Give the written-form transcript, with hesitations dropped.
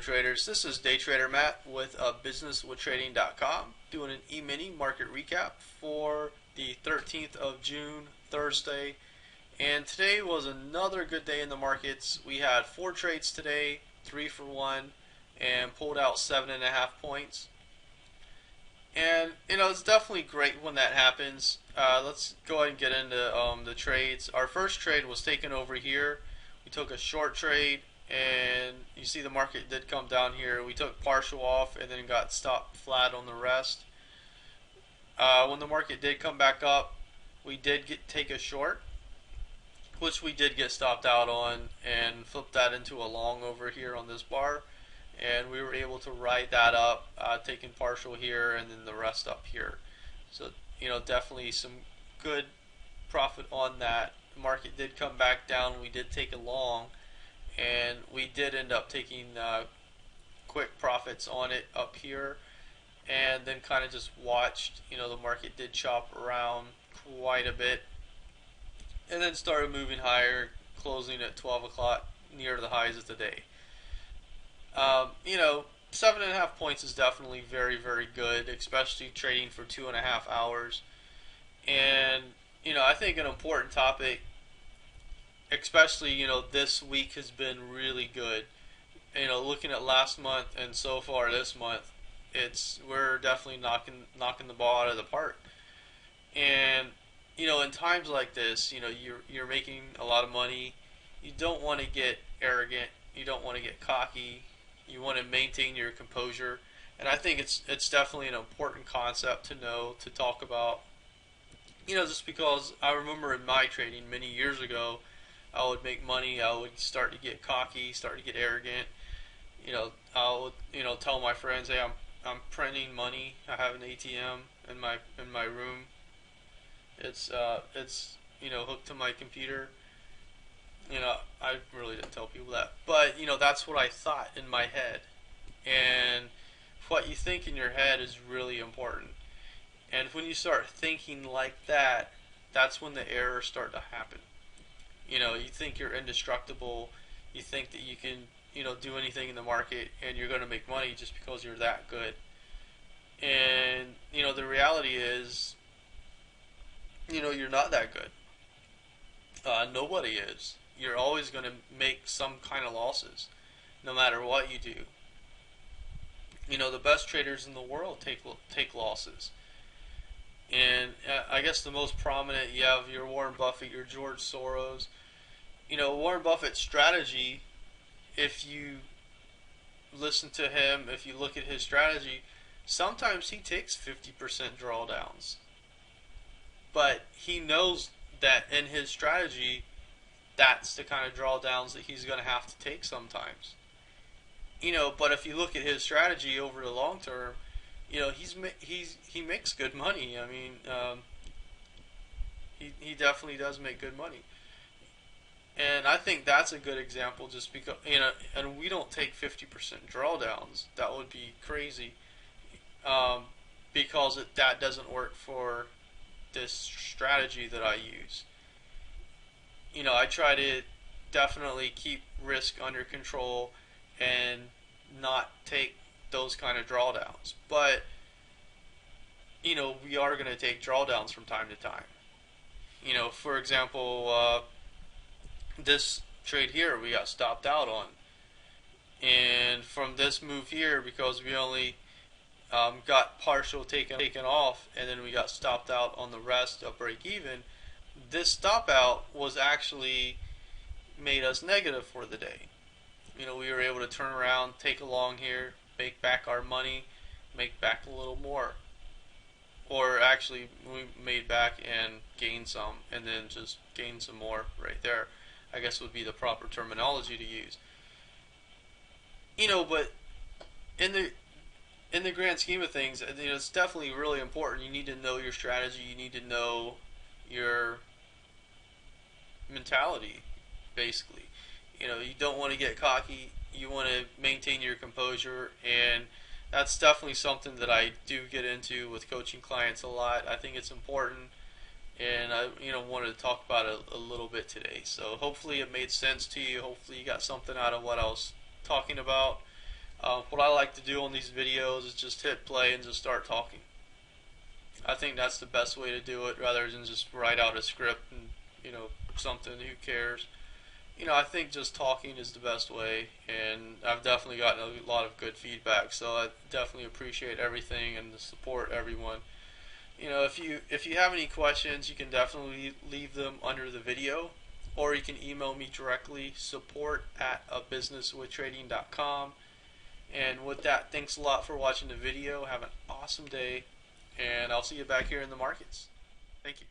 traders, this is Day Trader Matt with businesswithtrading.com doing an E-mini market recap for the 13th of June, Thursday. And today was another good day in the markets. We had 4 trades today, 3 for 1, and pulled out 7.5 points. And it's definitely great when that happens. Let's go ahead and get into the trades. Our first trade was taken over here. We took a short trade, and you see the market did come down here. We took partial off and then got stopped flat on the rest. When the market did come back up, we did take a short, which we did get stopped out on, and flipped that into a long over here on this bar, and we were able to ride that up, taking partial here and then the rest up here. So definitely some good profit on that. The market did come back down. We did take a long, and we did end up taking quick profits on it up here, and then kind of just watched. The market did chop around quite a bit, and then started moving higher, closing at 12 o'clock near the highs of the day. 7.5 points is definitely very, very good, especially trading for 2.5 hours. And I think an important topic, especially this week, has been really good. Looking at last month and so far this month, we're definitely knocking the ball out of the park. And in times like this, you're making a lot of money. You don't want to get arrogant. You don't want to get cocky. You want to maintain your composure. And I think it's definitely an important concept to know, to talk about. Just because I remember in my trading many years ago, I would make money, I would start to get cocky, start to get arrogant. I would tell my friends, hey, I'm printing money. I have an ATM in my room. It's hooked to my computer. I really didn't tell people that, but that's what I thought in my head. And what you think in your head is really important. And when you start thinking like that, that's when the errors start to happen. You think you're indestructible. You think that you can do anything in the market and you're going to make money just because you're that good. And the reality is, you're not that good. Nobody is. You're always going to make some kind of losses, no matter what you do. The best traders in the world take losses. And I guess the most prominent, you have your Warren Buffett, your George Soros. Warren Buffett's strategy, if you listen to him, if you look at his strategy, sometimes he takes 50% drawdowns. But he knows that in his strategy, that's the kind of drawdowns that he's going to have to take sometimes. But if you look at his strategy over the long term, he makes good money. I mean, he definitely does make good money. And I think that's a good example, just because and we don't take 50% drawdowns. That would be crazy, because that doesn't work for this strategy that I use. I try to definitely keep risk under control and not take those kind of drawdowns. But we are going to take drawdowns from time to time. For example, this trade here we got stopped out on, and from this move here, because we only got partial taken off, and then we got stopped out on the rest of break even. This stop out was actually made us negative for the day. We were able to turn around, take a long here, make back our money, make back a little more. Or actually, we made back and gained some, and then just gained some more right there, I guess would be the proper terminology to use. But in the grand scheme of things, it's definitely really important. You need to know your strategy. You need to know your mentality, basically. You don't want to get cocky. You want to maintain your composure, and that's definitely something that I do get into with coaching clients a lot. I think it's important, and I wanted to talk about it a little bit today. So hopefully it made sense to you. Hopefully you got something out of what I was talking about. What I like to do on these videos is just hit play and just start talking. I think that's the best way to do it, rather than just write out a script and something. Who cares? I think just talking is the best way, and I've definitely gotten a lot of good feedback. So I definitely appreciate everything and the support, everyone. If you have any questions, you can definitely leave them under the video, or you can email me directly, support@abusinesswithtrading.com. And with that, thanks a lot for watching the video. Have an awesome day, and I'll see you back here in the markets. Thank you.